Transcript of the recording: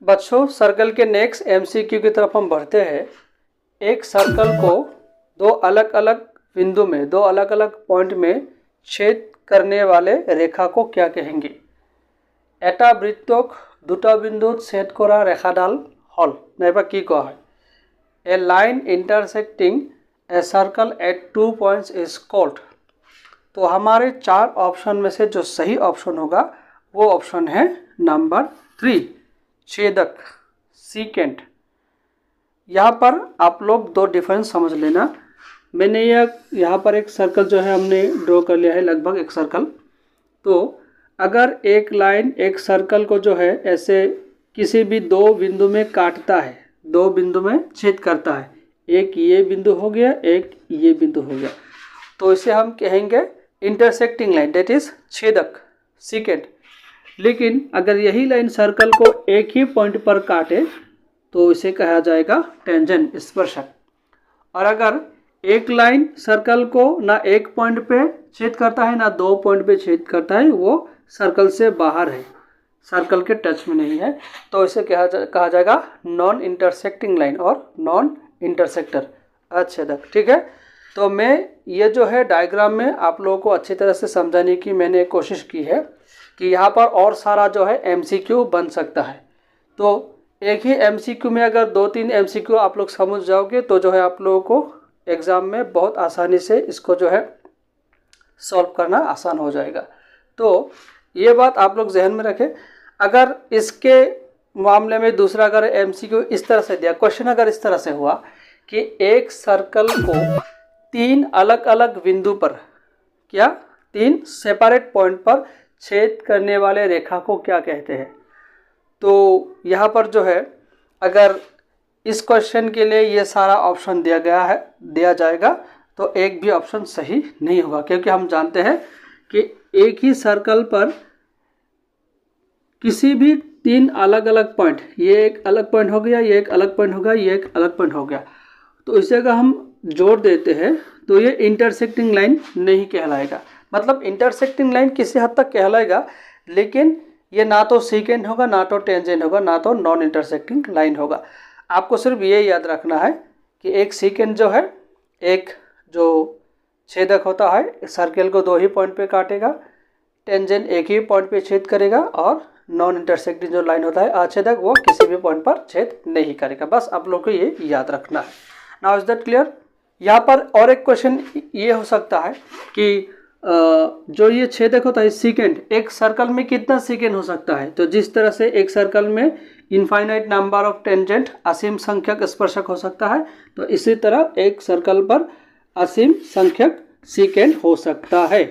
बच्चों, सर्कल के next MCQ की तरफ हम बढ़ते हैं। एक सर्कल को दो अलग अलग बिंदु में, दो अलग अलग पॉइंट में छेद करने वाले रेखा को क्या कहेंगे? এটা বৃত্তক দুটা বিন্দুত ছেদ কৰা ৰেখাডাল হল নাইবা কি কোৱা হয়? A line intersecting a circle at 2 points is called। तो हमारे चार ऑप्शन में से जो सही ऑप्शन होगा वो ऑप्शन है नंबर 3, छेदक, सीकेंट। यहाँ पर आप लोग दो डिफरेंस समझ लेना। मैंने यहाँ पर एक सर्कल जो है हमने ड्रॉ कर लिया है, लगभग एक सर्कल। तो अगर एक लाइन एक सर्कल को जो है ऐसे किसी भी दो बिंदु में काटता है, दो बिंदु में छेद करता है, एक ये बिंदु हो गया, एक ये बिंदु हो गया, तो इसे हम कहेंगे इंटरसेक्टिंग लाइन, दैट इज छेदक, सीकेंट। लेकिन अगर यही लाइन सर्कल को एक ही पॉइंट पर काटे तो इसे कहा जाएगा टेंजेंट, स्पर्शक। और अगर एक लाइन सर्कल को ना एक पॉइंट पे छेद करता है ना दो पॉइंट पे छेद करता है, वो सर्कल से बाहर है, सर्कल के टच में नहीं है, तो इसे कहा जाएगा नॉन इंटरसेक्टिंग लाइन और नॉन इंटरसेक्टर, अच्छेदक। ठीक है, तो मैं ये जो है डायग्राम में आप लोगों को अच्छी तरह से समझाने की मैंने कोशिश की है कि यहाँ पर और सारा जो है एमसीक्यू बन सकता है। तो एक ही एमसीक्यू में अगर 2-3 एमसीक्यू आप लोग समझ जाओगे तो जो है आप लोगों को एग्ज़ाम में बहुत आसानी से इसको जो है सॉल्व करना आसान हो जाएगा। तो ये बात आप लोग जहन में रखें। अगर इसके मामले में दूसरा अगर एमसीक्यू इस तरह से दिया, क्वेश्चन अगर इस तरह से हुआ कि एक सर्कल को 3 अलग अलग बिंदु पर, क्या 3 सेपरेट पॉइंट पर छेद करने वाले रेखा को क्या कहते हैं? तो यहाँ पर जो है अगर इस क्वेश्चन के लिए ये सारा ऑप्शन दिया जाएगा तो एक भी ऑप्शन सही नहीं होगा, क्योंकि हम जानते हैं कि एक ही सर्कल पर किसी भी 3 अलग अलग पॉइंट, ये एक अलग पॉइंट हो गया, ये एक अलग पॉइंट हो गया, ये एक अलग पॉइंट हो गया, तो इसे अगर हम जोड़ देते हैं तो ये इंटरसेक्टिंग लाइन नहीं कहलाएगा। मतलब इंटरसेक्टिंग लाइन किसी हद तक कहलाएगा, लेकिन ये ना तो सीकेंट होगा, ना तो टेंजेंट होगा, ना तो नॉन इंटरसेक्टिंग लाइन होगा। आपको सिर्फ ये याद रखना है कि एक सीकेंट जो है, एक जो छेदक होता है सर्कल को 2 ही पॉइंट पे काटेगा, टेंजेंट एक ही पॉइंट पे छेद करेगा, और नॉन इंटरसेक्टिंग जो लाइन होता है अछेदक, वो किसी भी पॉइंट पर छेद नहीं करेगा। बस आप लोग को ये याद रखना है। Now is that clear? यहाँ पर और एक क्वेश्चन ये हो सकता है कि जो ये छेदक होता है सीकेंट, एक सर्कल में कितना सीकेंट हो सकता है? तो जिस तरह से एक सर्कल में इनफाइनाइट नंबर ऑफ टेंजेंट, असीम संख्यक स्पर्शक हो सकता है, तो इसी तरह एक सर्कल पर असीम संख्यक सीकेंट हो सकता है।